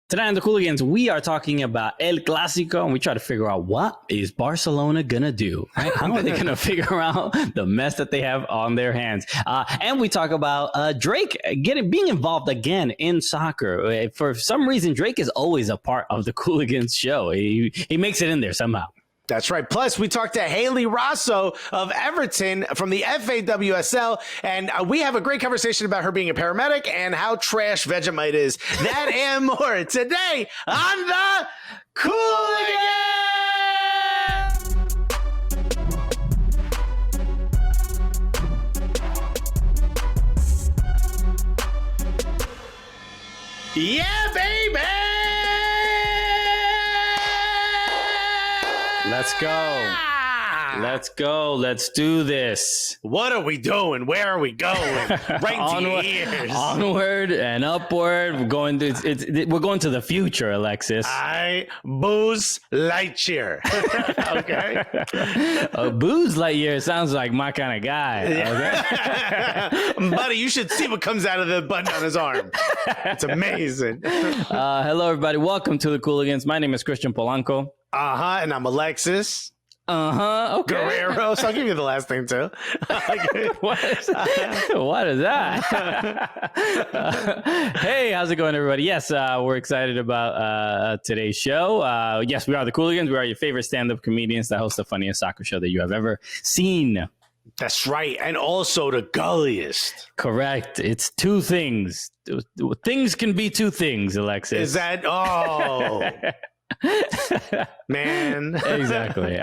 Tonight on the Cooligans, we are talking about El Clasico, and we try to figure out what is Barcelona going to do, right? How are they going to figure out the mess that they have on their hands? And we talk about Drake being involved again in soccer. For some reason, Drake is always a part of the Cooligans show. He makes it in there somehow. That's right. Plus, we talked to Hayley Raso of Everton from the FAWSL, and we have a great conversation about her being a paramedic and how trash Vegemite is. That and more today on the Cooligans! Yeah, baby! Let's go. Let's go. Let's do this. What are we doing? Where are we going? Right onward, to your ears. Onward and upward. We're going to the future, Alexis. Booze Lightyear. Okay. Booze Lightyear sounds like my kind of guy. Yeah. Okay? Buddy, you should see what comes out of the button on his arm. It's amazing. Hello, everybody. Welcome to the Cooligans. My name is Christian Polanco. And I'm Alexis. Okay. Guerrero. So I'll give you the last name too. What is that? Hey, how's it going, everybody? Yes, we're excited about today's show. Yes, we are the Cooligans. We are your favorite stand-up comedians that host the funniest soccer show that you have ever seen. That's right. And also the gulliest. Correct. It's two things. Things can be two things, Alexis. Is that? Oh. Man. Exactly.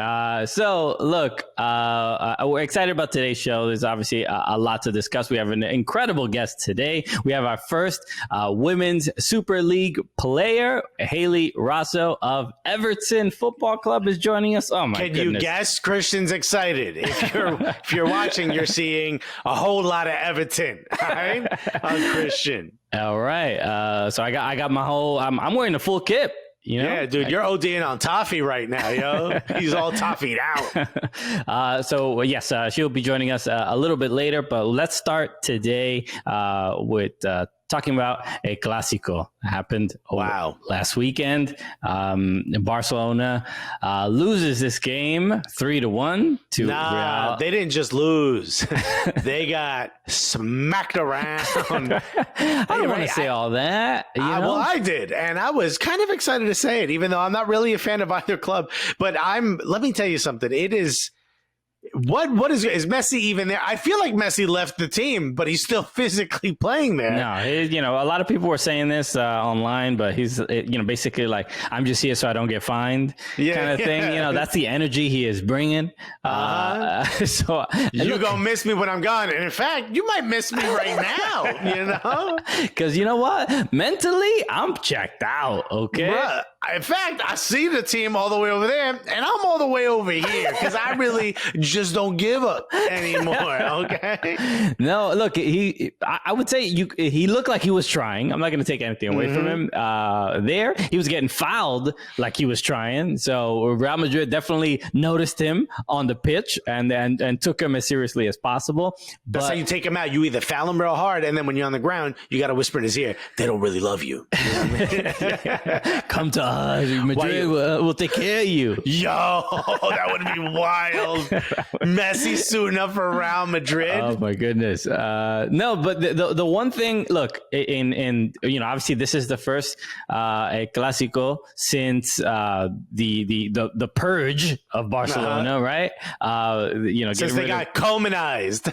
So look, we're excited about today's show. There's obviously a lot to discuss. We have an incredible guest today. We have our first women's Super League player, Hayley Raso of Everton Football Club is joining us. Oh my goodness. Can you guess? Christian's excited. If you're watching, you're seeing a whole lot of Everton, all right? On Christian. All right. So I got my whole, I'm wearing the full kit. You know? Yeah, dude, you're ODing on toffee right now, yo. He's all toffied out. So yes, she'll be joining us a little bit later, but let's start today with talking about a Clasico that happened last weekend. Barcelona loses this game 3-1 to Real. They didn't just lose. They got smacked around. I don't want to say all that. Well, I did, and I was kind of excited to say it, even though I'm not really a fan of either club. But let me tell you something. It is. What is Messi even there? I feel like Messi left the team, but he's still physically playing there. No, a lot of people were saying this online, but he's, basically like, I'm just here so I don't get fined, kind of thing. That's the energy he is bringing. So you're gonna miss me when I'm gone, and in fact, you might miss me right now. Because you know what? Mentally, I'm checked out. Okay. Bruh. In fact, I see the team all the way over there, and I'm all the way over here because I really just don't give up anymore. Okay. No, look, I would say he looked like he was trying. I'm not going to take anything away from him. There, he was getting fouled like he was trying. So Real Madrid definitely noticed him on the pitch and took him as seriously as possible. That's how you take him out. You either foul him real hard, and then when you're on the ground, you got to whisper in his ear, "They don't really love you." You know what I mean? Come to Madrid will take care of you. Yo, that would be wild. Messi suiting up for Real Madrid. Oh my goodness. No, but the one thing, look, in obviously this is the first a Clasico since the purge of Barcelona, right? Since they got Koemanized.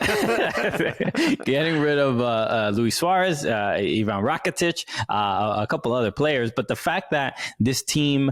Getting rid of Luis Suarez, Ivan Rakitic, a couple other players, but the fact that this team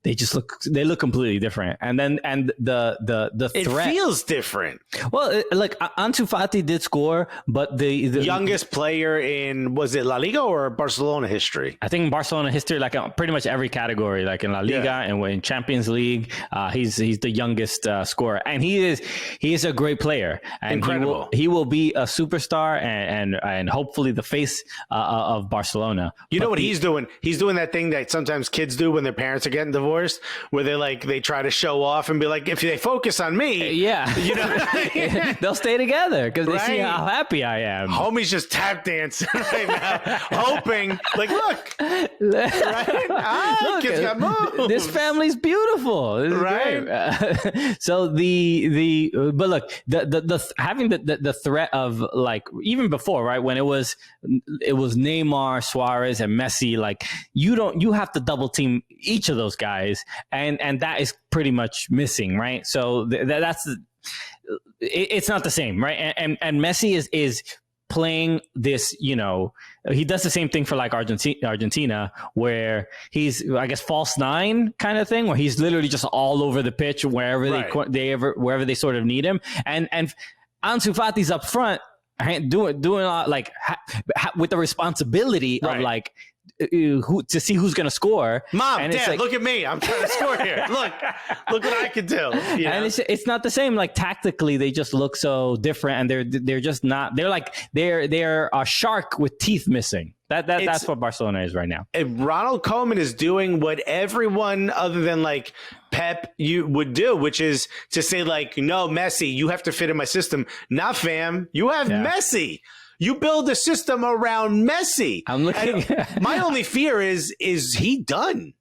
they look completely different. And the threat. It feels different. Well, Ansu Fati did score, but the youngest player in, was it La Liga or Barcelona history? I think Barcelona history, like pretty much every category, like in La Liga and in Champions League, he's the youngest scorer, and he is a great player. And incredible. He will be a superstar and hopefully the face of Barcelona. You know what he's doing? He's doing that thing that sometimes kids do when their parents are getting divorced. divorced, where they try to show off and be like, if they focus on me, you know, they'll stay together because they see Right. how happy I am. Homie's just tap dancing right now, hoping, like, look, right? Look, Kids got moves. this family's beautiful, this is Right. great. So but look, the having the threat of, like, even before, right, when it was Neymar, Suarez, and Messi, like, you have to double team each of those guys, and that is pretty much missing, right? So that's it's not the same, right? And Messi is playing this, you know, he does the same thing for like Argentina, where he's, I guess, false nine kind of thing, where he's literally just all over the pitch wherever wherever they sort of need him, and Ansu Fati's up front doing a lot, like with the responsibility of like to see who's going to score. Mom, and Dad, like, look at me. I'm trying to score here. Look what I can do. You know? And it's not the same. Like, tactically, they just look so different, and they're just not. They're a shark with teeth missing. That's what Barcelona is right now. Ronald Koeman is doing what everyone other than like Pep you would do, which is to say, like, no, Messi, you have to fit in my system. Nah, fam, you have Messi. You build a system around Messi. I'm looking. My only fear is he done?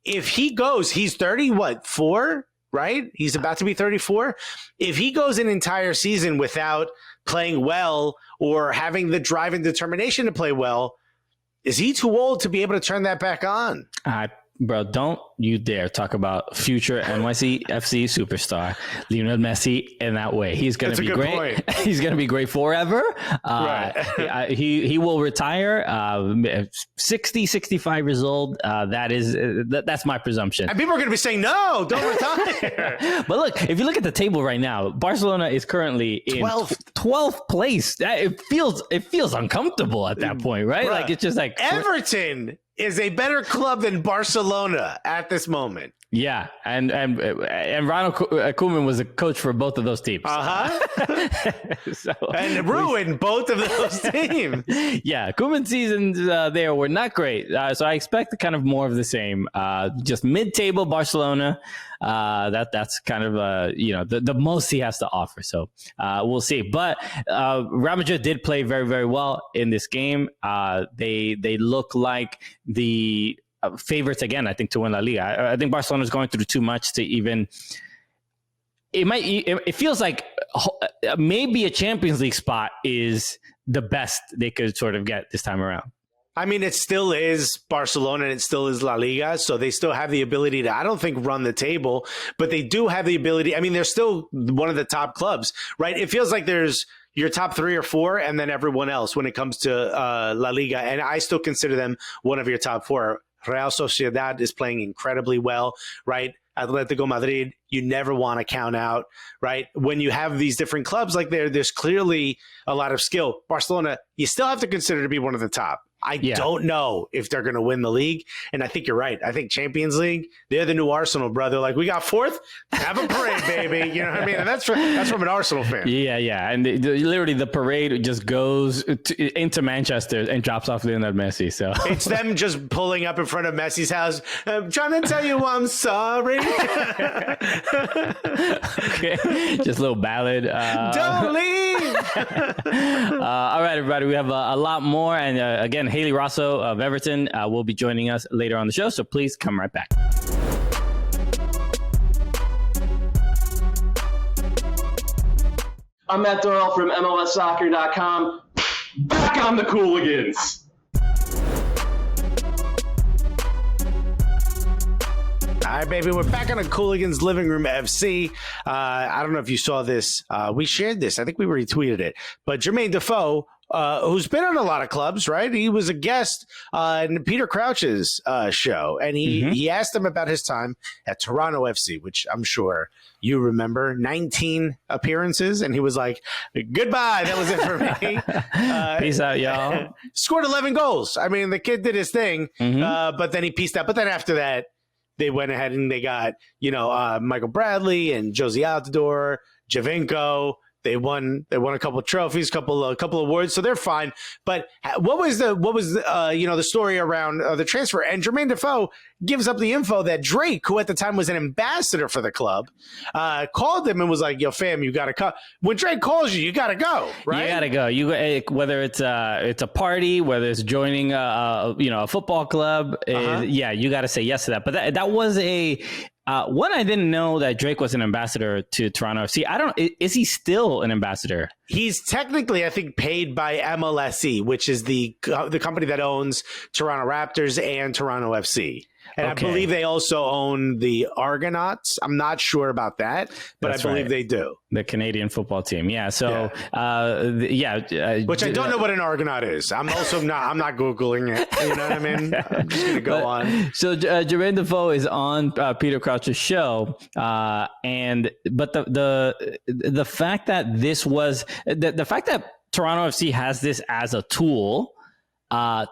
If he goes, he's 4, right? He's about to be 34. If he goes an entire season without playing well or having the drive and determination to play well, is he too old to be able to turn that back on? Bro, don't you dare talk about future NYCFC superstar Lionel Messi in that way. He's going to be great. Point. He's going to be great forever. Right. He will retire 60, 65 years old. That's my presumption. And people are going to be saying, no, don't retire. But look, if you look at the table right now, Barcelona is currently in 12th place. It feels uncomfortable at that point, right? Bruh, like, it's just like Everton is a better club than Barcelona at this moment. Yeah, and Ronald Koeman was a coach for both of those teams. And ruined both of those teams. Yeah, Koeman seasons there were not great. So I expect kind of more of the same. Just mid-table Barcelona. That's kind of the most he has to offer. So we'll see. But Real Madrid did play very, very well in this game. They look like the favorites again, I think, to win La Liga. I think Barcelona is going through too much to even. It feels like maybe a Champions League spot is the best they could sort of get this time around. I mean, it still is Barcelona and it still is La Liga, so they still have the ability to, I don't think, run the table, but they do have the ability. I mean, they're still one of the top clubs, right? It feels like there's your top 3 or 4 and then everyone else when it comes to La Liga, and I still consider them one of your top 4. Real Sociedad is playing incredibly well, right? Atletico Madrid, you never want to count out, right? When you have these different clubs like there's clearly a lot of skill. Barcelona, you still have to consider to be one of the top. I don't know if they're going to win the league. And I think you're right. I think Champions League, they're the new Arsenal, bro. They're like, we got 4th, have a parade, baby. You know what I mean? And that's from an Arsenal fan. Yeah. And literally the parade just goes into Manchester and drops off Lionel Messi. So it's them just pulling up in front of Messi's house. I'm trying to tell you I'm sorry. Okay. Just a little ballad. Don't leave. All right, everybody. We have a lot more. And again, Hayley Raso of Everton will be joining us later on the show, so please come right back. I'm Matt Doyle from MLSsoccer.com. Back on the Cooligans. All right, baby, we're back on a Cooligans Living Room FC. I don't know if you saw this. We shared this. I think we retweeted it. But Jermaine Defoe, who's been on a lot of clubs, right? He was a guest in Peter Crouch's show, and he asked him about his time at Toronto FC, which I'm sure you remember, 19 appearances, and he was like, goodbye, that was it for me. Peace out, y'all. Scored 11 goals. I mean, the kid did his thing, but then he pieced out. But then after that, they went ahead and they got, Michael Bradley and Josie Altidore, Javinko, They won a couple of trophies, couple of awards, so they're fine. But what was the story around the transfer? And Jermaine Defoe gives up the info that Drake, who at the time was an ambassador for the club, called him and was like, "Yo, fam, you got to come." When Drake calls you got to go, right? You got to go. Whether it's a party, whether it's joining a football club, you got to say yes to that. But that was a. One, I didn't know that Drake was an ambassador to Toronto FC. Is he still an ambassador? He's technically, I think, paid by MLSE, which is the company that owns Toronto Raptors and Toronto FC. And I believe they also own the Argonauts. I'm not sure about that, but I believe they do. The Canadian football team. Yeah. So, which I don't know what an Argonaut is. I'm not Googling it. You know what I mean? I'm just going to go on. So Jermaine Defoe is on Peter Crouch's show. But the fact that this was the fact that Toronto FC has this as a tool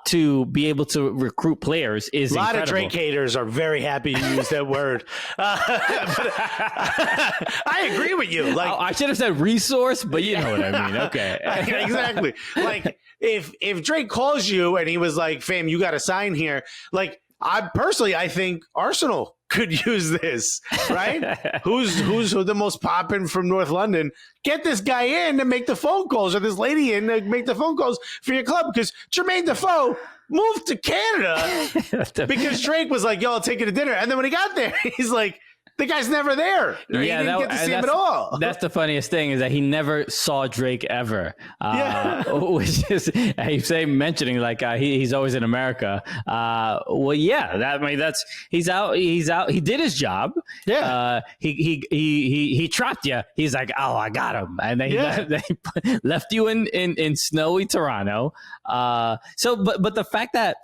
to be able to recruit players is incredible. A lot of Drake haters are very happy you use that word. But I agree with you. Like, I should have said resource, but you know what I mean. Okay. Exactly. Like if Drake calls you and he was like, "Fam, you got to sign here." Like, I think Arsenal could use this, right? Who's the most poppin' from North London? Get this guy in to make the phone calls, or this lady in to make the phone calls for your club, because Jermaine Defoe moved to Canada because Drake was like, "Yo, I'll take you to dinner," and then when he got there, he's like, the guy's never there. He didn't get to see him at all. That's the funniest thing, is that he never saw Drake ever. Which is, mentioning like he's always in America. He's out. He did his job. Yeah. He trapped you. He's like, "Oh, I got him," and then he left you in snowy Toronto. But the fact that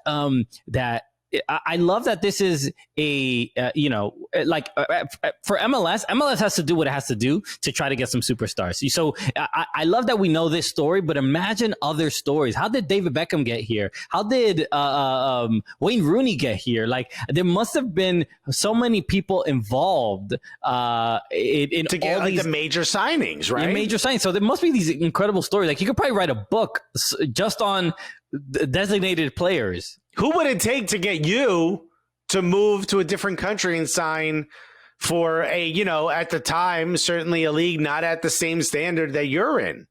I love that this is for MLS. MLS has to do what it has to do to try to get some superstars. So I love that we know this story, but imagine other stories. How did David Beckham get here? How did Wayne Rooney get here? Like, there must have been so many people involved in to get all these the major signings, right? Major signings. So there must be these incredible stories. Like, you could probably write a book just on designated players. Who would it take to get you to move to a different country and sign for at the time, certainly a league not at the same standard that you're in?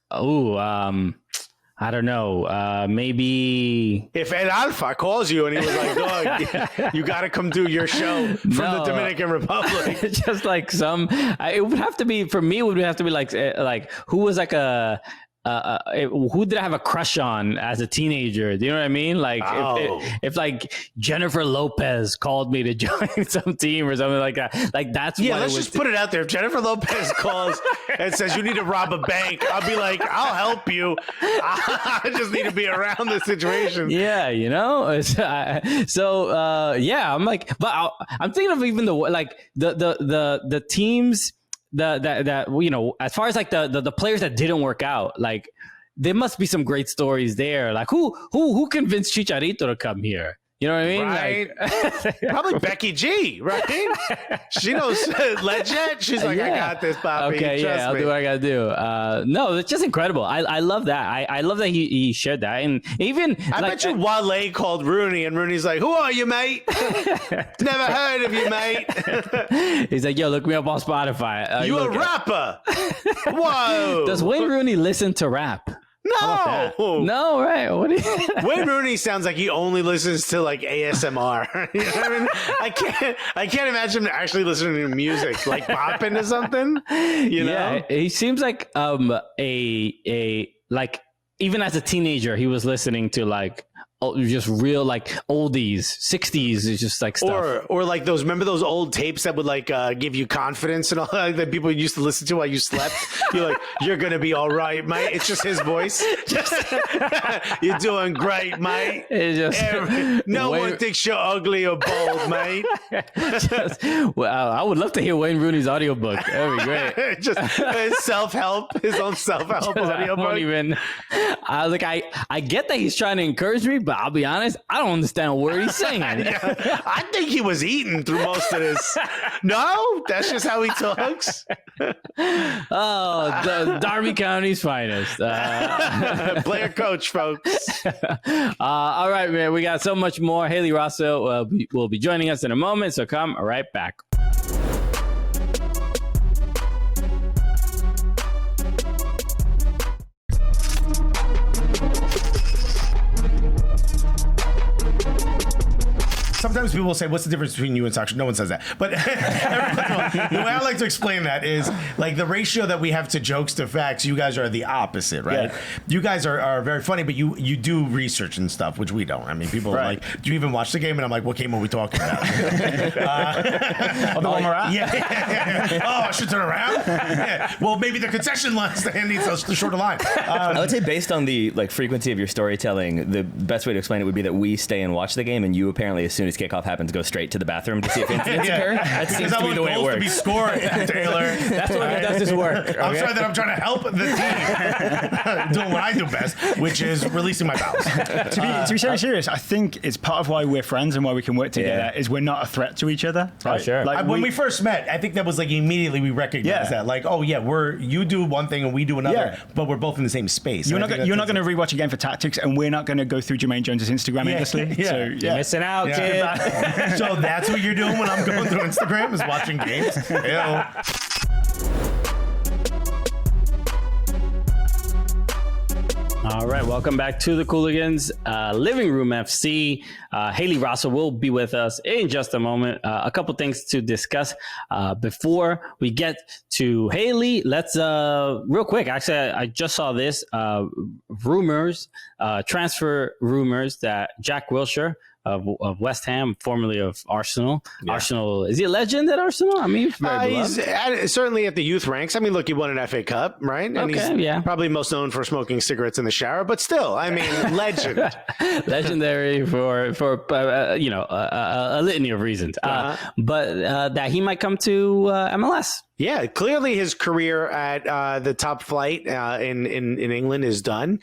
Oh, I don't know. Maybe if Ed Alfa calls you and he was like, "Dog, you got to come do your show from the Dominican Republic." Just like it would have to be, for me, it would have to be like who was like who did I have a crush on as a teenager? Do you know what I mean? Like, if like Jennifer Lopez called me to join some team or something like that, like that's let's just put it out there. If Jennifer Lopez calls and says you need to rob a bank, I'll be like, "I'll help you. I just need to be around the situation." Yeah, I'm like, but I'm thinking of even the teams. As far as like the players that didn't work out, like, there must be some great stories there. Like, who convinced Chicharito to come here? You know what I mean? Right. Like, probably Becky G, right? She knows legit. She's like, "I got this, Poppy. Okay, Trust I'll me." do what I gotta do. No, it's just incredible. I love that. I love that he shared that. And even I bet you Wale called Rooney, and Rooney's like, "Who are you, mate? Never heard of you, mate." He's like, "Yo, look me up on Spotify. You a rapper? Whoa." Does Wayne Rooney listen to rap? No, right? What do you... Wayne Rooney sounds like he only listens to like ASMR. You know what I mean? I can't imagine him actually listening to music, like bopping to something. Yeah, he seems like a like, even as a teenager, he was listening to like just real like oldies, 60s is just like stuff. Or like those, remember those old tapes that would like give you confidence and all that people used to listen to while you slept? You're like, "You're gonna be all right, mate." It's just his voice. "You're doing great, mate. No one thinks you're ugly or bold, mate." I would love to hear Wayne Rooney's audiobook. That'd be great. Just his self-help audiobook. I get that he's trying to encourage me, but I'll be honest, I don't understand a word he's saying. I think he was eating through most of this. No, that's just how he talks. Darby County's finest. Player coach, folks. All right, man. We got so much more. Hayley Raso will be joining us in a moment, so come right back. Sometimes people will say, what's the difference between you and soccer? No one says that. But the way I like to explain that is like the ratio that we have to jokes to facts, you guys are the opposite, right? Yeah. You guys are very funny, but you do research and stuff, which we don't. I mean, people are like, do you even watch the game? And I'm like, what game are we talking about? The one we're at? Yeah. Oh, I should turn around? Yeah. Well, maybe the concession line stand needs a shorter line. I would say based on the frequency of your storytelling, the best way to explain it would be that we stay and watch the game, and you apparently, as soon as kickoff happens, go straight to the bathroom to see if incidents occur. That seems to be the way it works. To be scoring, Taylor. That's what does his work. Okay? I'm sorry that I'm trying to help the team doing what I do best, which is releasing my bowels. To be very serious, I think it's part of why we're friends and why we can work together is we're not a threat to each other. Right? Oh, sure. Like when we first met, I think that was like immediately we recognized that. Like, oh yeah, you do one thing and we do another, but we're both in the same space. You're not going to rewatch a game for tactics, and we're not going to go through Jermaine Jones's Instagram endlessly. So you're missing out, kid. So that's what you're doing when I'm going through Instagram is watching games. All right, welcome back to the Cooligans Living Room FC. Hayley Raso will be with us in just a moment. A couple things to discuss before we get to Hayley. Let's real quick. Actually, I just saw this transfer rumors that Jack Wilshere of West Ham, formerly of Arsenal. Yeah. Arsenal, is he a legend at Arsenal? I mean, he's certainly at the youth ranks. I mean, look, he won an FA Cup, right? And he's probably most known for smoking cigarettes in the shower, but still, I mean, legend. Legendary for a litany of reasons. But that he might come to MLS. Yeah, clearly his career at the top flight in England is done.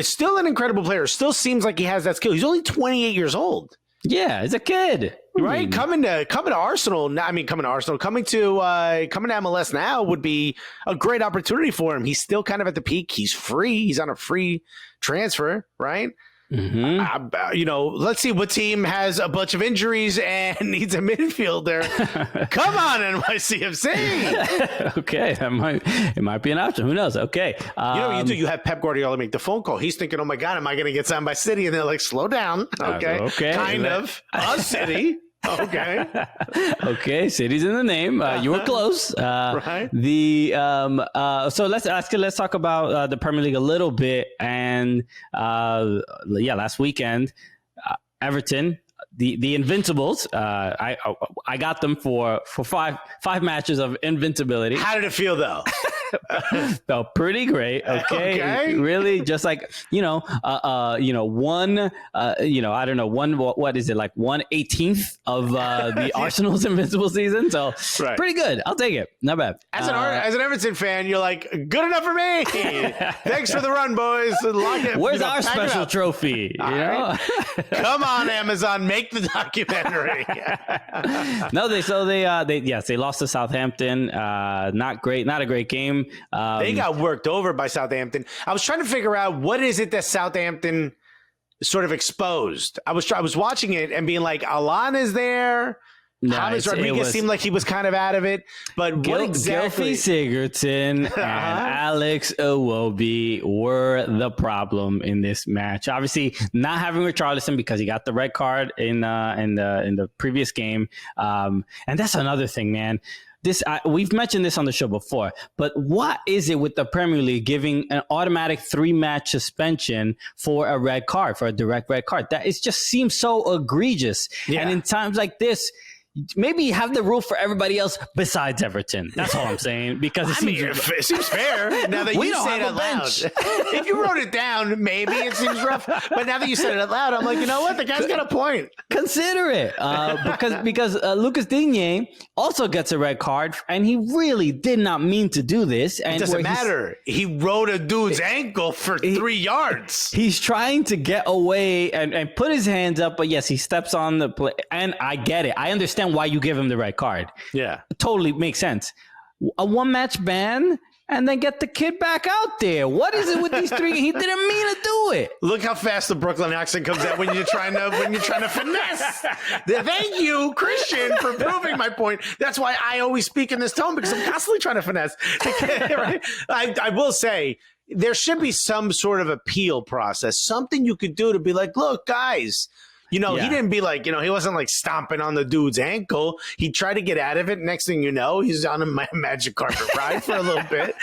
Still an incredible player. Still seems like he has that skill. He's only 28 years old. Yeah, he's a kid, right? Coming to Arsenal. I mean, coming to MLS now would be a great opportunity for him. He's still kind of at the peak. He's free. He's on a free transfer, right? Mm-hmm. Let's see what team has a bunch of injuries and needs a midfielder. Come on, NYCFC. Okay, it might be an option. Who knows? Okay. You have Pep Guardiola make the phone call. He's thinking, oh my God, am I going to get signed by City? And they're like, slow down. Okay. Kind of. A City. Okay. Okay. City's in the name. You were close. Right. So let's talk about the Premier League a little bit. And last weekend, Everton, the Invincibles. I got them for five matches of invincibility. How did it feel though? Felt pretty great. Okay. Really, just like one. I don't know, what is it, like 1/18th of the Arsenal's invincible season? So pretty good. I'll take it. Not bad. As an Everton fan, you're like, good enough for me. Thanks for the run, boys. Where's our special trophy? Come on, Amazon, make the documentary. No, they lost to Southampton. Not great. Not a great game. They got worked over by Southampton. I was trying to figure out what is it that Southampton sort of exposed. I was watching it and being like, Alan is there. James Rodriguez seemed like he was kind of out of it, but what exactly? Gylfi Sigurdsson and Alex Iwobi were the problem in this match. Obviously, not having Richarlison because he got the red card in the previous game, and that's another thing, man. We've mentioned this on the show before, but what is it with the Premier League giving an automatic 3-match suspension for a red card, for a direct red card? That just seems so egregious. Yeah. And in times like this, maybe have the rule for everybody else besides Everton. That's all I'm saying. Because it seems fair now that you say it out loud. If you wrote it down, maybe it seems rough. But now that you said it out loud, I'm like, you know what? The guy's got a point. Consider it. Because Lucas Digne also gets a red card, and he really did not mean to do this. And it doesn't matter. He rode a dude's ankle for 3 yards. He's trying to get away and put his hands up, but yes, he steps on the play. And I get it. I understand why you give him the red card. Yeah. It totally makes sense. A 1-match ban and then get the kid back out there. What is it with these three? He didn't mean to do it. Look how fast the Brooklyn accent comes out when you're trying to finesse. Thank you, Christian, for proving my point. That's why I always speak in this tone, because I'm constantly trying to finesse. Right? I will say, there should be some sort of appeal process, something you could do to be like, look, guys, he didn't be like, he wasn't like stomping on the dude's ankle. He tried to get out of it. Next thing you know, he's on a magic carpet ride for a little bit.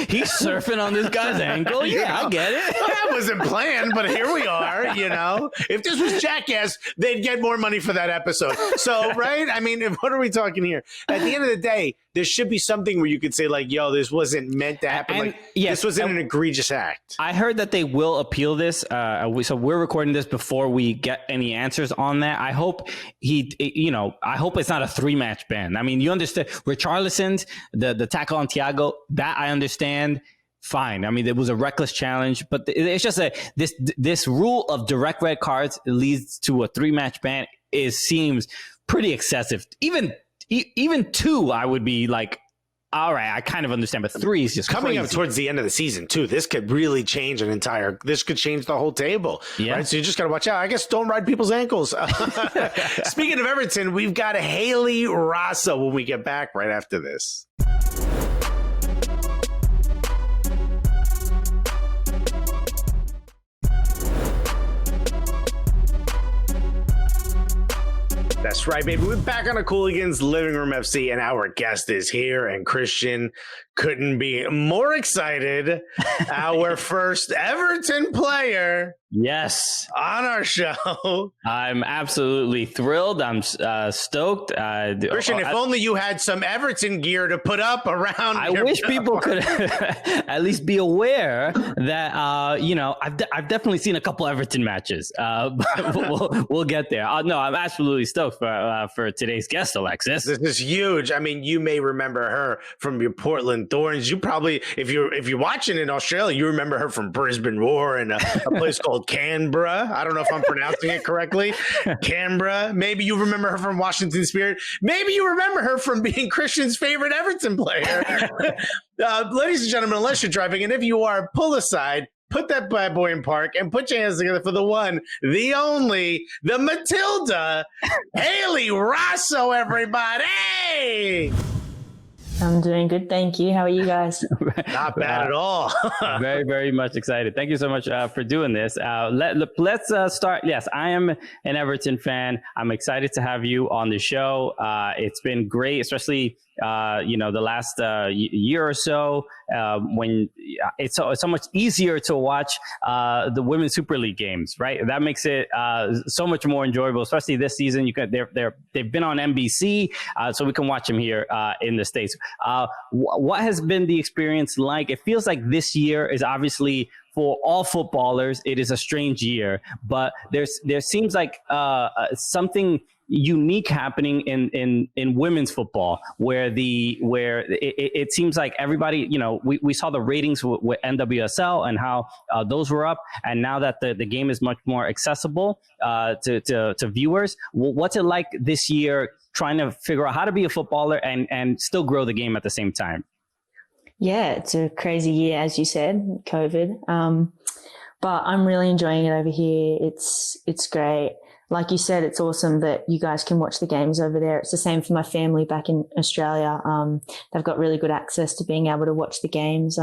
He's surfing on this guy's ankle. Yeah, I get it. That wasn't planned, but here we are, If this was Jackass, they'd get more money for that episode. So, right? I mean, what are we talking here? At the end of the day, there should be something where you could say, like, yo, this wasn't meant to happen. This was an egregious act. I heard that they will appeal this. So we're recording this before we get any answers on that. I hope I hope it's not a 3-match ban. I mean, you understand Richarlison's, the tackle on Thiago, that I understand. Fine. I mean, it was a reckless challenge, but it's just this rule of direct red cards leads to a 3-match ban seems pretty excessive. Even 2, I would be like, all right, I kind of understand, but 3 is just coming crazy. Up towards the end of the season too. This could really change this could change the whole table. Yeah. Right. So you just got to watch out. I guess don't ride people's ankles. Speaking of Everton, we've got Hayley Raso when we get back right after this. That's right, baby. We're back on a Cooligans Living Room FC, and our guest is here, and Christian couldn't be more excited. Our first Everton player. Yes. On our show. I'm absolutely thrilled. I'm stoked. Christian, if only you had some Everton gear to put up around. I wish people could at least be aware that, I've definitely seen a couple Everton matches. But we'll get there. No, I'm absolutely stoked for today's guest, Alexis. This is huge. I mean, you may remember her from your Portland Thorns. You probably, if you're watching in Australia, you remember her from Brisbane Roar and a place called Canberra. I don't know if I'm pronouncing it correctly. Canberra. Maybe you remember her from Washington Spirit. Maybe you remember her from being Christian's favorite Everton player. Ladies and gentlemen, unless you're driving, and if you are, pull aside, put that bad boy in park, and put your hands together for the one, the only, the Matilda, Hayley Raso, everybody! I'm doing good, thank you. How are you guys? Not bad at all. Very, very much excited. Thank you so much for doing this. Let's start. Yes, I am an Everton fan. I'm excited to have you on the show. It's been great, especially the last year or so when it's so much easier to watch the Women's Super League games, right? That makes it so much more enjoyable, especially this season. They've been on NBC, so we can watch them here in the States. What has been the experience like? It feels like this year is obviously, for all footballers, it is a strange year, but there seems like something unique happening in women's football, where it seems like everybody, we saw the ratings with NWSL and how those were up, and now that the game is much more accessible to viewers. What's it like this year, trying to figure out how to be a footballer and still grow the game at the same time? Yeah, it's a crazy year, as you said, COVID. But I'm really enjoying it over here. It's great. Like you said, it's awesome that you guys can watch the games over there. It's the same for my family back in Australia. They've got really good access to being able to watch the games.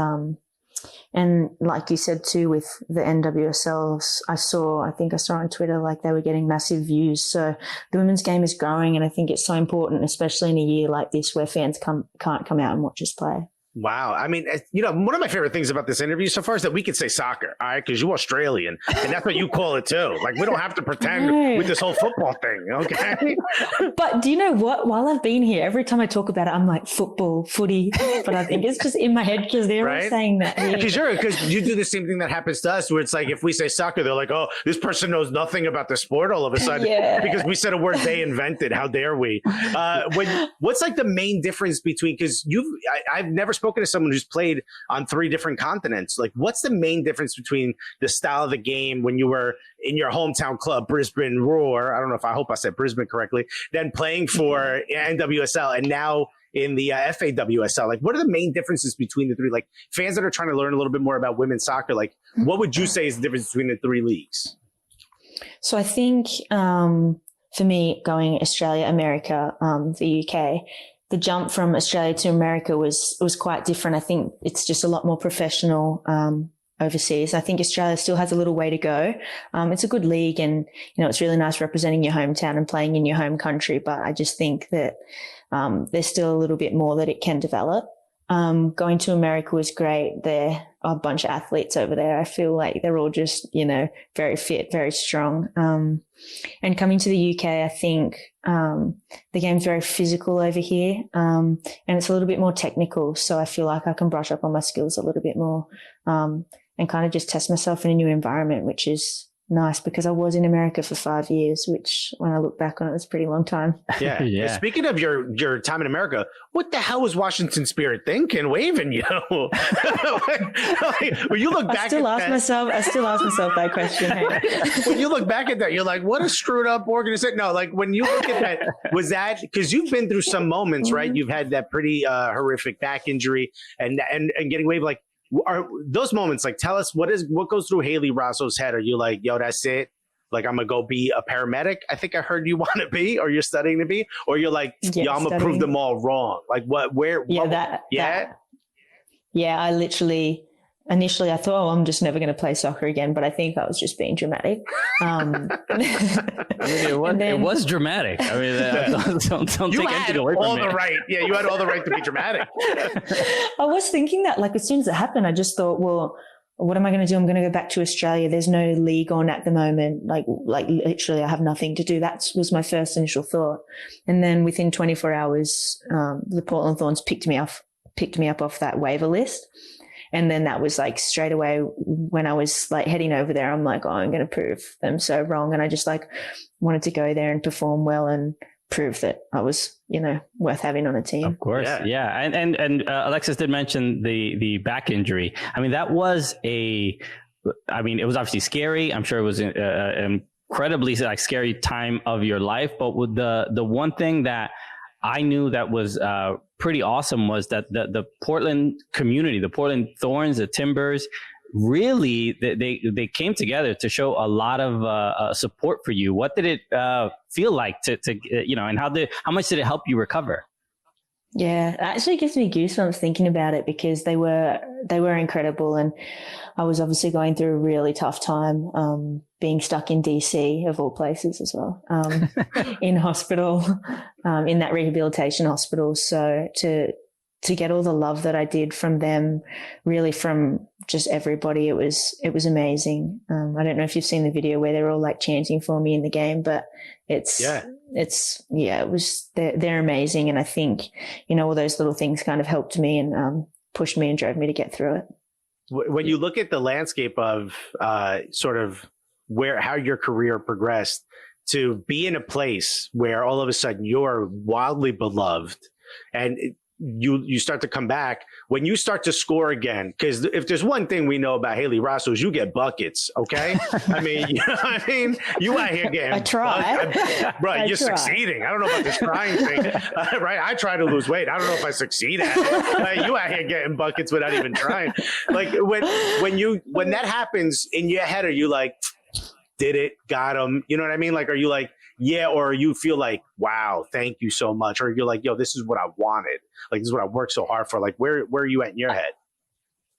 And like you said too, with the NWSLs, I think I saw on Twitter, like they were getting massive views. So the women's game is growing, and I think it's so important, especially in a year like this where fans can't come out and watch us play. Wow. I mean, one of my favorite things about this interview so far is that we could say soccer, all right? Because you're Australian, and that's what you call it too. Like, we don't have to pretend with this whole football thing, okay? But do you know what? While I've been here, every time I talk about it, I'm like football, footy. But I think it's just in my head because they're all saying that. Because you do the same thing that happens to us, where it's like if we say soccer, they're like, oh, this person knows nothing about the sport all of a sudden because we said a word they invented. How dare we? What's like the main difference between, because I've never spoken to someone who's played on 3 different continents. Like, what's the main difference between the style of the game when you were in your hometown club, Brisbane Roar? I hope I said Brisbane correctly. Then playing for NWSL and now in the FAWSL. Like, what are the main differences between the 3? Like, fans that are trying to learn a little bit more about women's soccer, like, what would you say is the difference between the 3 leagues? So I think for me, going Australia, America, the UK, the jump from Australia to America was quite different. I think it's just a lot more professional overseas. I think Australia still has a little way to go. It's a good league, and it's really nice representing your hometown and playing in your home country. But I just think that there's still a little bit more that it can develop. Going to America was great. There are a bunch of athletes over there. I feel like they're all just, very fit, very strong. And coming to the UK, I think the game's very physical over here, and it's a little bit more technical. So I feel like I can brush up on my skills a little bit more and kind of just test myself in a new environment, which is nice because I was in America for 5 years, which when I look back on it, was a pretty long time. Yeah. Yeah. Speaking of your time in America, what the hell was Washington Spirit thinking, waving you? When you look back, I still ask myself that question. Hey. When you look back at that, you're like, what a screwed up organization. No, like when you look at that, was that because you've been through some moments, right? You've had that pretty horrific back injury and getting waved. Like, are those moments, like, tell us what goes through Hayley Raso's head? Are you like, yo, that's it? Like, I'm gonna go be a paramedic? I think I heard you want to be, or you're studying to be, or you're like, yo, I'm gonna prove them all wrong. Like, Initially, I thought, oh, I'm just never going to play soccer again. But I think I was just being dramatic. I mean, it was dramatic. I mean, don't take anything away from me. You had all the right to be dramatic. I was thinking that, like, as soon as it happened, I just thought, well, what am I going to do? I'm going to go back to Australia. There's no league on at the moment. Like literally, I have nothing to do. That was my first initial thought. And then within 24 hours, the Portland Thorns picked me up off that waiver list. And then that was like straight away when I was like heading over there, I'm like, oh, I'm going to prove them so wrong. And I just like wanted to go there and perform well and prove that I was, worth having on a team. Of course. Yeah. And Alexis did mention the back injury. I mean, it was obviously scary. I'm sure it was an incredibly scary time of your life. But with the one thing that I knew that was pretty awesome was that the Portland community, the Portland Thorns, the Timbers, really they came together to show a lot of support for you. What did it feel like to and how much did it help you recover? Yeah, it actually gives me goosebumps thinking about it because they were incredible, and I was obviously going through a really tough time, being stuck in DC of all places as well, in hospital, in that rehabilitation hospital. So to get all the love that I did from them, really from just everybody, it was amazing. I don't know if you've seen the video where they're all like chanting for me in the game, but they're amazing. And I think, all those little things kind of helped me and pushed me and drove me to get through it. When you look at the landscape of sort of how your career progressed to be in a place where all of a sudden you're wildly beloved and you start to come back, when you start to score again, because if there's one thing we know about Hayley Raso is you get buckets, okay? I mean, you out here getting I try. Right, you're succeeding. I don't know about this trying thing, right? I try to lose weight. I don't know if I succeed at it. You out here getting buckets without even trying. Like when that happens in your head, are you like, did it, got him? You know what I mean? Like, are you like, yeah, or you feel like, wow, thank you so much. Or you're like, yo, this is what I wanted. Like, this is what I worked so hard for. Like, where are you at in your head?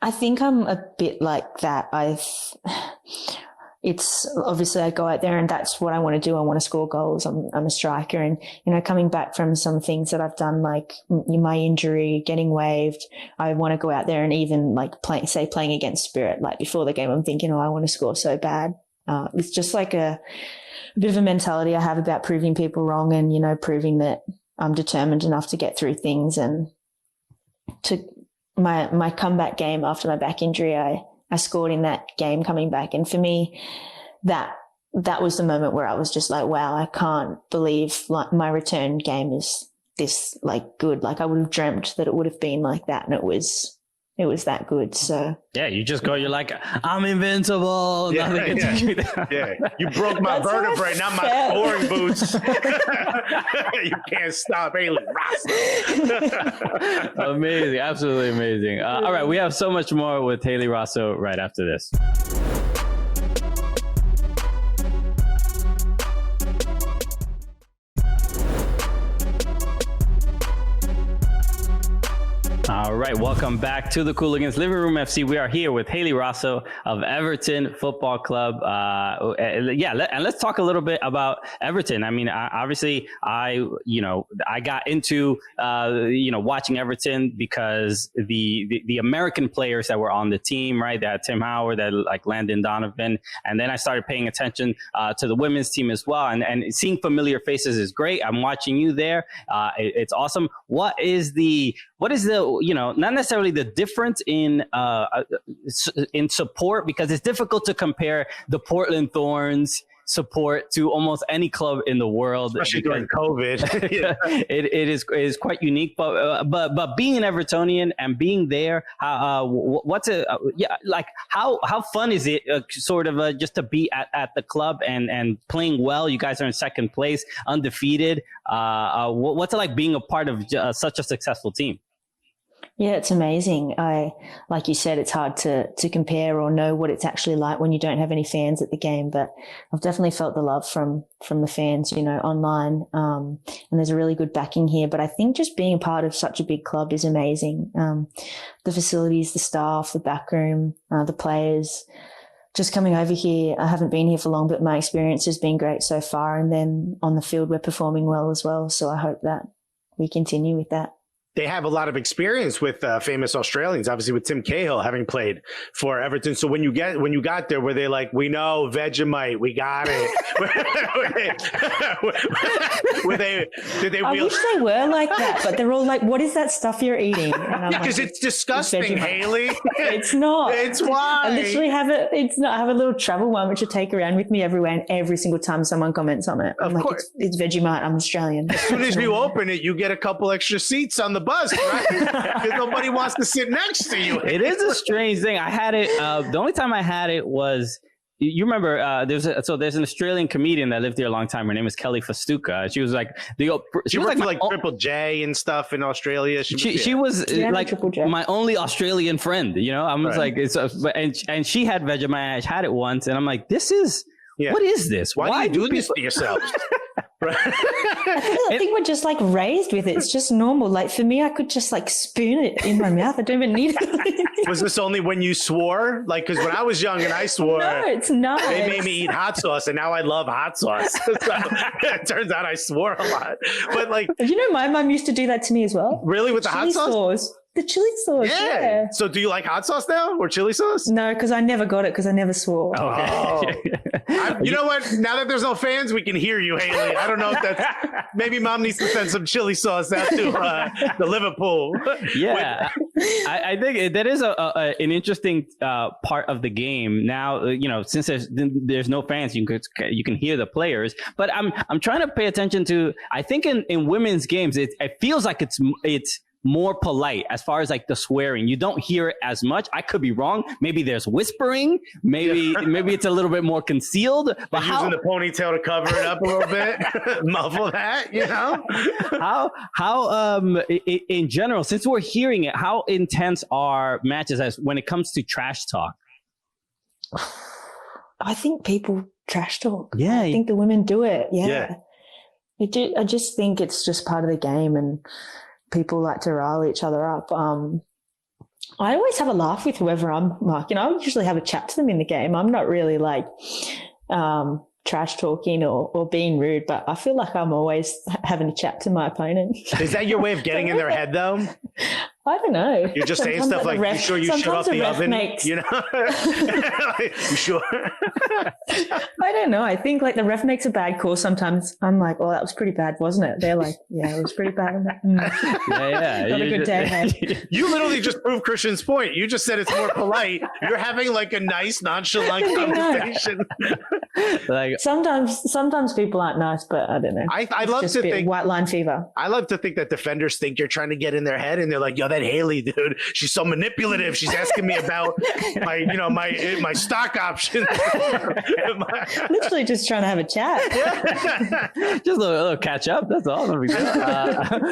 I think I'm a bit like that. it's obviously I go out there and that's what I want to do. I want to score goals. I'm a striker, and coming back from some things that I've done, like my injury, getting waived, I want to go out there and even like playing against Spirit. Like before the game, I'm thinking, I want to score so bad. It's just like a bit of a mentality I have about proving people wrong, and proving that I'm determined enough to get through things. And to my comeback game after my back injury, I scored in that game coming back. And for me, that was the moment where I was just like, wow, I can't believe like my return game is this like good. Like I would have dreamt that it would have been like that. And it was that good. So yeah, you just go, you're like, I'm invincible. Yeah, Nothing can touch me down. Yeah, you broke my vertebrae, not my scoring boots. You can't stop Hayley Raso. Amazing, absolutely amazing. All right, we have so much more with Hayley Raso right after this. All right, welcome back to the Cooligans Living Room FC. We are here with Hayley Raso of Everton Football Club. And let's talk a little bit about Everton. I mean, obviously, I got into watching Everton because the American players that were on the team, right? That Tim Howard, that like Landon Donovan, and then I started paying attention to the women's team as well. And seeing familiar faces is great. I'm watching you there. It's awesome. What is the not necessarily the difference in support, because it's difficult to compare the Portland Thorns support to almost any club in the world, especially during COVID. Yeah. it is quite unique. But being an Evertonian and being there, what's it? Like how fun is it? Just to be at the club and playing well. You guys are in second place, undefeated. What's it like being a part of such a successful team? Yeah, it's amazing. Like you said, it's hard to compare or know what it's actually like when you don't have any fans at the game. But I've definitely felt the love from the fans, online. And there's a really good backing here. But I think just being a part of such a big club is amazing. The facilities, the staff, the backroom, the players. Just coming over here, I haven't been here for long, but my experience has been great so far. And then on the field, we're performing well as well. So I hope that we continue with that. They have a lot of experience with famous Australians, obviously with Tim Cahill having played for Everton. So when you got there, were they like, we know Vegemite, we got it? Did they? I wish they were like that, but they're all like, what is that stuff you're eating? Because it's disgusting, Hayley. It's not. It's why. I literally have it. It's not. I have a little travel one which I take around with me everywhere, and every single time someone comments on it, I'm like, it's Vegemite. I'm Australian. As soon as you open it, you get a couple extra seats on the bus, right? Because nobody wants to sit next to you. It is a strange thing. I had it. The only time I had it was, you remember, there's an Australian comedian that lived here a long time. Her name is Kelly Festuca. She was like she worked like Triple J and stuff in Australia. She was like my only Australian friend. I was like, and she had Vegemite. I had it once, and I'm like, this is what is this? Why do you do this to yourselves? I think we're just like raised with it. It's just normal. Like for me, I could just like spoon it in my mouth. I don't even need it. Was this only when you swore? Like, because when I was young and I swore, no, it's not. They made me eat hot sauce, and now I love hot sauce. So it turns out I swore a lot. But like, my mom used to do that to me as well. Really, with the hot sauce? The chili sauce, yeah. So do you like hot sauce now or chili sauce? No, because I never got it because I never swore. Oh. You know what? Now that there's no fans, we can hear you, Hayley. I don't know if that's... Maybe Mom needs to send some chili sauce out to the Liverpool. Yeah. I think that is an interesting part of the game. Now, since there's no fans, you can hear the players. But I'm trying to pay attention to... I think in women's games, it feels like it's more polite as far as like the swearing. You don't hear it as much. I could be wrong. Maybe there's whispering. Maybe it's a little bit more concealed. But using the ponytail to cover it up a little bit, muffle that. How in general, since we're hearing it, how intense are matches as when it comes to trash talk? I think people trash talk. Yeah, I think the women do it. Yeah. I just think it's just part of the game, and people like to rile each other up. I always have a laugh with whoever I'm marking. I usually have a chat to them in the game. I'm not really like trash talking or being rude, but I feel like I'm always having a chat to my opponent. Is that your way of getting in their head, though? I don't know. You're just saying stuff like, "You sure you shut off the oven?" You know, you sure? I don't know. I think like the ref makes a bad call sometimes. I'm like, "Oh, that was pretty bad, wasn't it?" They're like, "Yeah, it was pretty bad." I'm like, Yeah. Not a good day, man. You literally just proved Christian's point. You just said it's more polite. You're having like a nice, nonchalant conversation. Like sometimes people aren't nice, but I don't know. I love to think white line fever. I love to think that defenders think you're trying to get in their head, and they're like, "Yo, that Hayley dude, she's so manipulative. She's asking me about my stock options." Literally just trying to have a chat. just a little catch up. That's all.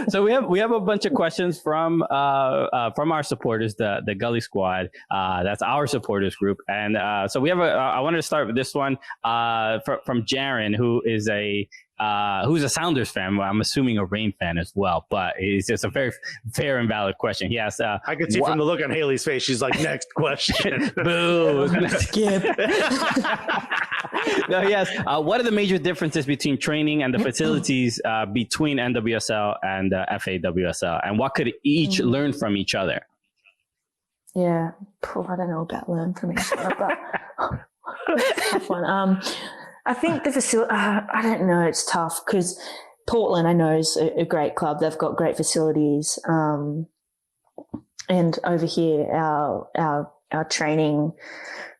So we have a bunch of questions from our supporters, the Gully Squad. That's our supporters group, and so we have I wanted to start with this one from Jaron, who's a Sounders fan. Well, I'm assuming a Reign fan as well, but it's just a very fair and valid question. He asked, I could see from the look on Hayley's face, she's like, "Next question." Boo. Skip. No, yes. What are the major differences between training and the facilities between NWSL and FAWSL, and what could each learn from each other? Yeah, I don't know about learn from each other, but tough one. I think the facility, I don't know, it's tough because Portland, I know, is a great club. They've got great facilities. And over here, our training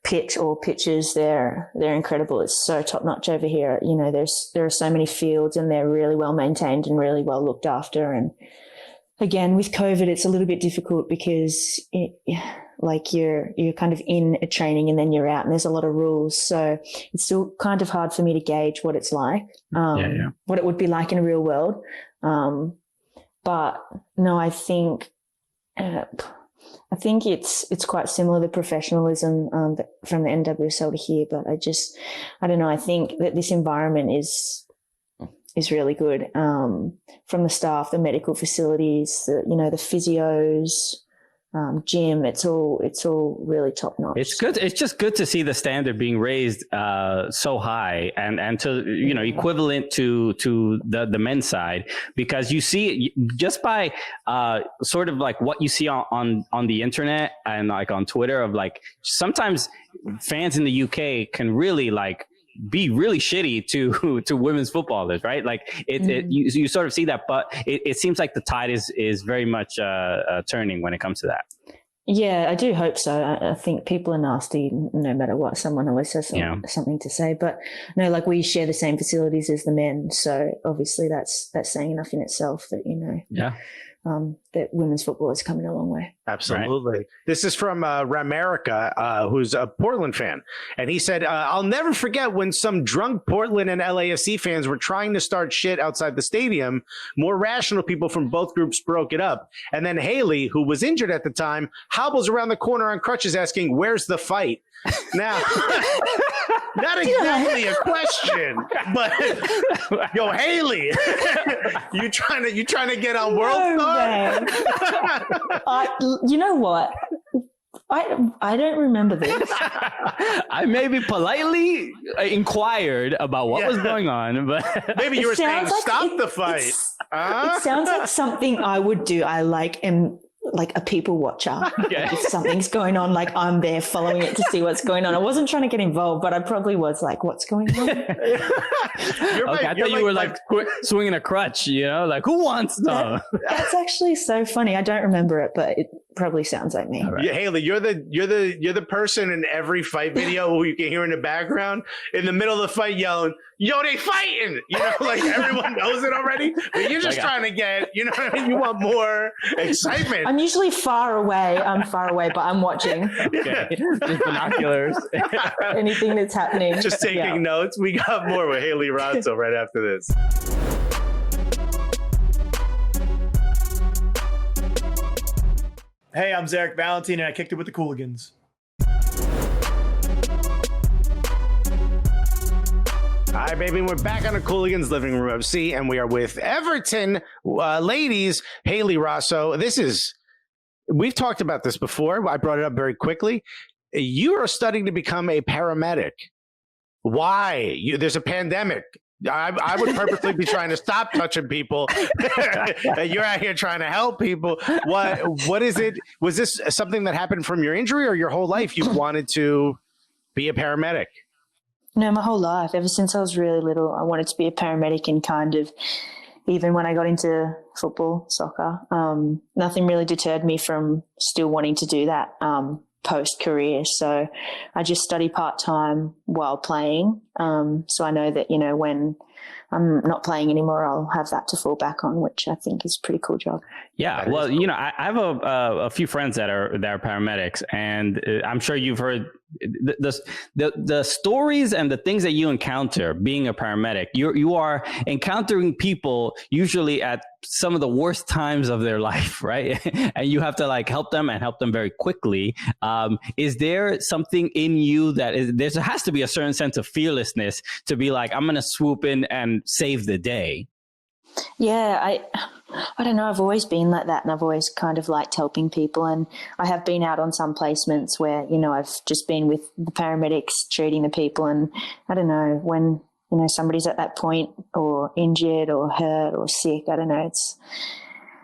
pitch or pitches, they're incredible. It's so top notch over here. You know, there are so many fields and they're really well maintained and really well looked after. And again, with COVID, it's a little bit difficult because you're kind of in a training and then you're out and there's a lot of rules. So it's still kind of hard for me to gauge what it's like, what it would be like in a real world. But no, I think it's quite similar, the professionalism from the NWSL to here. But I don't know. I think that this environment is really good, from the staff, the medical facilities, the physios, gym. It's all really top notch. It's good. It's just good to see the standard being raised so high and to equivalent to the men's side, because you see just by sort of like what you see on the internet and like on Twitter of like sometimes fans in the UK can really like be really shitty to women's footballers, right? Like you sort of see that, but it seems like the tide is very much turning when it comes to that. Yeah, I do hope so. I think people are nasty no matter what. Someone always has something to say, but no, like we share the same facilities as the men, so obviously that's saying enough in itself that that women's football is coming a long way. Absolutely. Right. This is from Ramerica, who's a Portland fan. And he said, "I'll never forget when some drunk Portland and LAFC fans were trying to start shit outside the stadium. More rational people from both groups broke it up. And then Hayley, who was injured at the time, hobbles around the corner on crutches asking, 'Where's the fight?'" Now, not exactly a question, but yo, Hayley, you trying to get on World Star? You know what? I don't remember this. I maybe politely inquired about what was going on, but maybe you were saying stop the fight. It sounds like something I would do. I am like a people watcher. If something's going on, like I'm there following it to see what's going on. I wasn't trying to get involved, but I probably was like, what's going on? I thought you were like swinging a crutch, like who wants them? That's actually so funny. I don't remember it, but it probably sounds like me. Right. Yeah, Hayley, you're the person in every fight video who you can hear in the background in the middle of the fight yelling, "Yo, they fighting!" Like everyone knows it already, but you're just trying to get, what I mean? You want more excitement. I'm usually far away. But I'm watching. Okay. Just binoculars. Anything that's happening. Just taking notes. We got more with Hayley Raso right after this. Hey, I'm Zarek Valentine, and I kicked it with the Cooligans. Hi, baby. We're back on the Cooligans Living Room FC, and we are with Everton ladies, Hayley Raso. This is we've talked about this before. I brought it up very quickly. You are studying to become a paramedic. Why? There's a pandemic. I would purposely be trying to stop touching people. You're out here trying to help people. What is it? Was this something that happened from your injury, or your whole life you wanted to be a paramedic? No, my whole life, ever since I was really little, I wanted to be a paramedic, and kind of even when I got into football, soccer, nothing really deterred me from still wanting to do that post-career. So I just study part-time while playing. So I know that, when I'm not playing anymore, I'll have that to fall back on, which I think is a pretty cool job. Yeah, well, I have a few friends that are paramedics, and I'm sure you've heard the stories and the things that you encounter being a paramedic. You are encountering people usually at some of the worst times of their life, right? And you have to help them and help them very quickly. Is there something in you that there has to be a certain sense of fearlessness to be like, I'm going to swoop in and save the day? Yeah, I don't know. I've always been like that, and I've always kind of liked helping people. And I have been out on some placements where, I've just been with the paramedics treating the people. And I don't know, when, somebody's at that point or injured or hurt or sick, I don't know,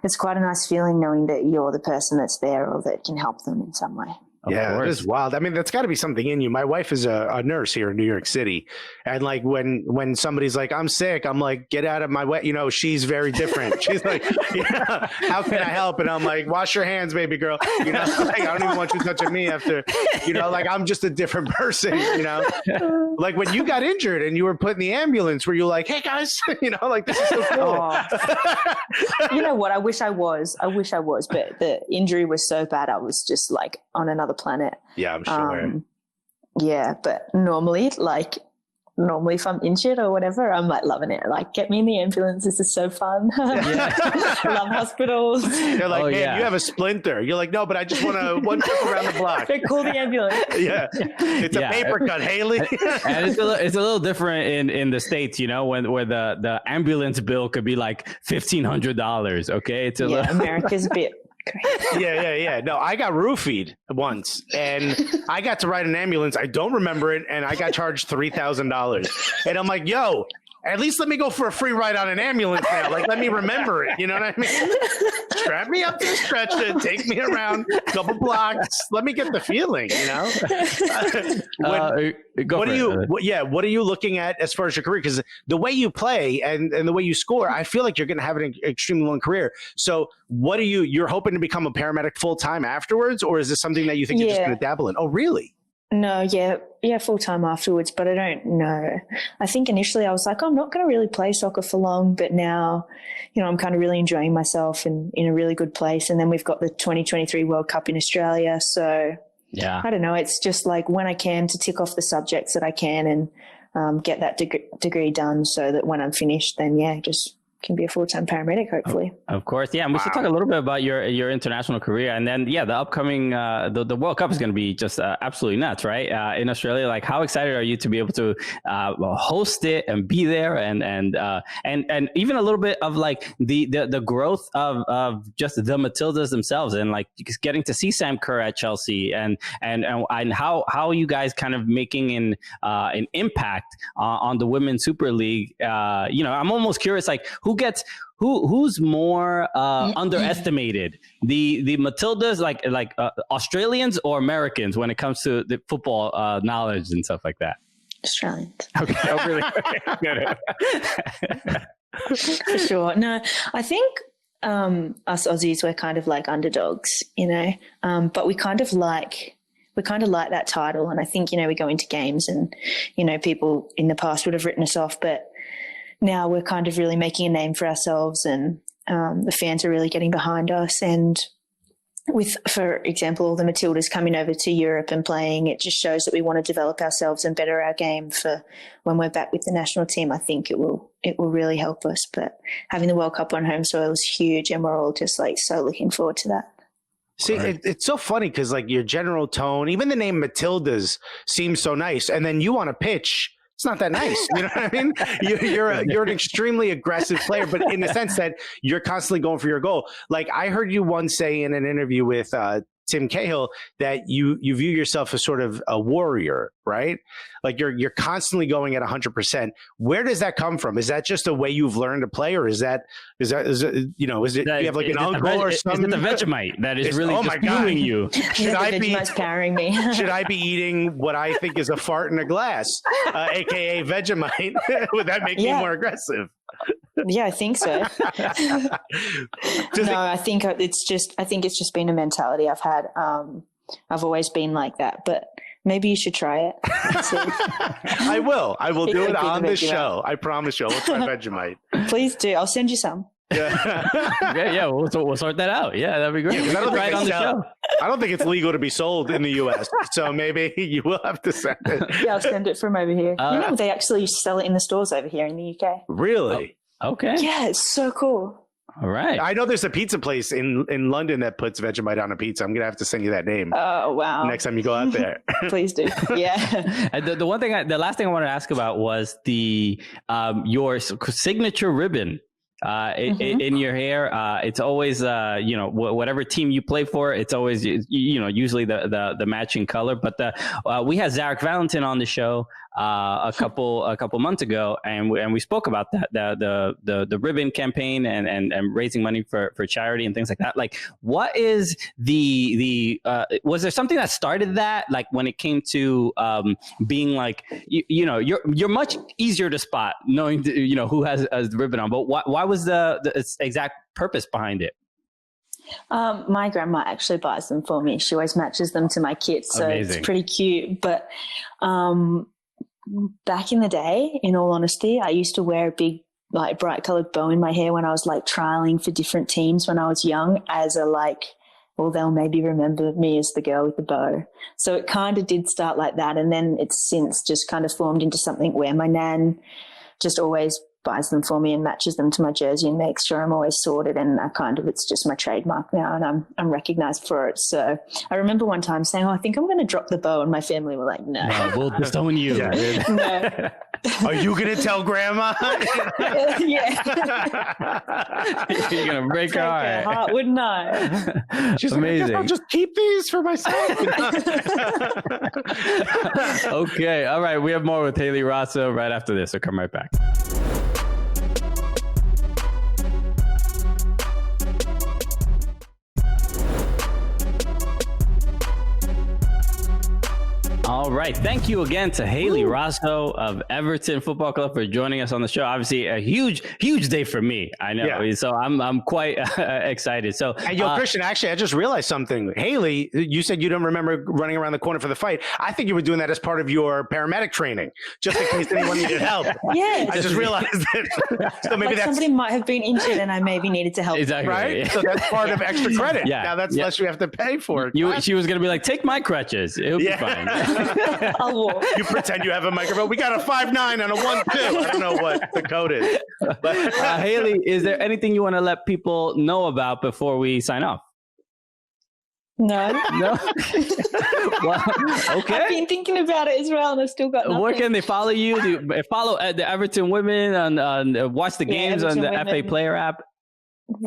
it's quite a nice feeling knowing that you're the person that's there or that can help them in some way. Yeah, it is wild. I mean, that's got to be something in you. My wife is a nurse here in New York City. And when somebody's like, I'm sick, I'm like, get out of my way. She's very different. She's like, how can I help? And I'm like, wash your hands, baby girl. I don't even want you touching me after, I'm just a different person, Like when you got injured and you were put in the ambulance, were you like, hey guys, this is so cool. You know what? I wish I was, but the injury was so bad. I was just like on another planet. Yeah, I'm sure. Yeah, but normally if I'm injured or whatever, I'm loving it. Get me in the ambulance. This is so fun. Love hospitals. They're like, man, you have a splinter. You're like, no, but I just want one trip around the block. Call the ambulance. Yeah. It's a paper cut, Hayley. And it's a little different in the States, where the ambulance bill could be like $1,500. Okay. It's America's a bit crazy. Yeah. No, I got roofied once, and I got to ride an ambulance. I don't remember it, and I got charged $3,000. And I'm like, yo, at least let me go for a free ride on an ambulance now. Let me remember it. You know what I mean? Strap me up to the stretcher, take me around a couple blocks. Let me get the feeling, What are you looking at as far as your career? Because the way you play and the way you score, I feel like you're going to have an extremely long career. So what you're hoping to become a paramedic full time afterwards, or is this something that you think you're just going to dabble in? Oh, really? No, yeah, full time afterwards, but I don't know. I think initially I was like, I'm not going to really play soccer for long, but now, I'm kind of really enjoying myself and in a really good place. And then we've got the 2023 World Cup in Australia. So yeah, I don't know. It's just when I can to tick off the subjects that I can and get that degree done so that when I'm finished, then just can be a full-time paramedic, hopefully. Of course, yeah. And we should talk a little bit about your international career, and then the upcoming the World Cup is going to be just absolutely nuts, right? In Australia, how excited are you to be able to host it and be there, and even a little bit of the growth of just the Matildas themselves, and just getting to see Sam Kerr at Chelsea, and how you guys kind of making an impact on the Women's Super League. I'm almost curious, who's more underestimated, the Matildas, Australians or Americans when it comes to the football knowledge and stuff like that? Australians. Okay. Oh, really? For sure. No, I think us Aussies, we're kind of like underdogs, but we kind of like that title. And I think, we go into games and, people in the past would have written us off, but now we're kind of really making a name for ourselves, and the fans are really getting behind us. And with, for example, all the Matildas coming over to Europe and playing, it just shows that we want to develop ourselves and better our game for when we're back with the national team. I think it will really help us. But having the World Cup on home soil is huge, and we're all just so looking forward to that. See, it's so funny because your general tone, even the name Matildas seems so nice, and then you on a pitch It's not that nice. You know what I mean? You're an extremely aggressive player, but in the sense that you're constantly going for your goal. Like I heard you once say in an interview with Tim Cahill that you view yourself as sort of a warrior, right? Like you're constantly going at 100%. Where does that come from? Is that just a way you've learned to play, or is it you have like an uncle or something? Is it the Vegemite that is really just God. fueling you? Should I be powering me? should I be eating what I think is a fart in a glass, aka Vegemite? Would that make me more aggressive? Yeah, I think so. I think it's just been a mentality I've had. I've always been like that, but maybe you should try it. I will do it on this show. I promise you. I'll try Vegemite. Please do. I'll send you some. Yeah. We'll sort that out. Yeah, that'd be great. I don't think it's legal to be sold in the U.S., so maybe you will have to send it. Yeah, I'll send it from over here. They actually sell it in the stores over here in the UK. Really? Oh, okay. Yeah, it's so cool. All right. I know there's a pizza place in London that puts Vegemite on a pizza. I'm gonna have to send you that name. Oh wow! Next time you go out there, please do. Yeah. The last thing I wanted to ask about was your signature ribbon. In your hair, it's always whatever team you play for, it's always usually the matching color. But we had Zarek Valentin on the show a couple months ago, and we spoke about that the ribbon campaign and raising money for charity and things like that. Like, what is was there something that started that? Like when it came to being like you're much easier to spot knowing who has the ribbon on. But why was the exact purpose behind it? My grandma actually buys them for me. She always matches them to my kits, so Amazing. It's pretty cute. But back in the day, in all honesty, I used to wear a big, like, bright colored bow in my hair when I was like trialing for different teams when I was young, as a they'll maybe remember me as the girl with the bow. So it kind of did start like that, and then it's since just kind of formed into something where my nan just always buys them for me and matches them to my jersey and makes sure I'm always sorted, and it's just my trademark now, and I'm recognized for it. So I remember one time saying, I think I'm going to drop the bow, and my family were like, no. We'll disown you. No. Are you going to tell grandma? Yeah. You're going to break her heart. Wouldn't I? She's amazing. Like, I'll just keep these for myself. Okay. All right. We have more with Hayley Raso right after this. So come right back. All right. Thank you again to Hayley Raso of Everton Football Club for joining us on the show. Obviously, a huge day for me. I know. Yeah. So I'm quite excited. So, and Christian, actually, I just realized something. Hayley, you said you don't remember running around the corner for the fight. I think you were doing that as part of your paramedic training, just in case anyone needed help. Yeah. I just realized that. So maybe somebody might have been injured and I maybe needed to help. Exactly. Right? Yeah. So that's part of extra credit. Yeah. Now that's less you have to pay for it. She was going to be like, take my crutches. It'll be fine. I'll walk. You pretend you have a microphone. We got a 5'9" and a 1'2". I don't know what the code is. But Hayley, is there anything you want to let people know about before we sign off? No. Well, okay. I've been thinking about it as well, and I've still got nothing. Where can they follow you? Follow the Everton Women and watch the games on the FA Player app.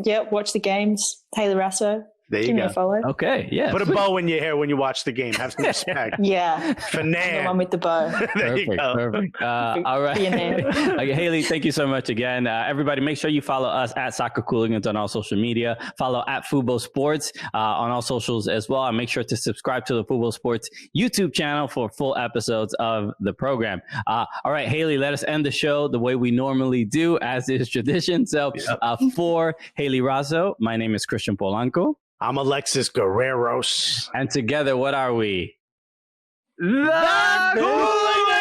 Yep, watch the games. Hayley Raso. There you Give go. me a follow. Okay, yeah. Put a bow in your hair when you watch the game. Have some respect. Yeah. Fanan. The one with the bow. There you go. Perfect. All right. Okay, Hayley, thank you so much again. Everybody, make sure you follow us at Soccer Cooligans on all social media. Follow at Fubo Sports on all socials as well. And make sure to subscribe to the Fubo Sports YouTube channel for full episodes of the program. All right, Hayley, let us end the show the way we normally do, as is tradition. So for Hayley Raso, my name is Christian Polanco. I'm Alexis Guerreros. And together, what are we? The Cooligans!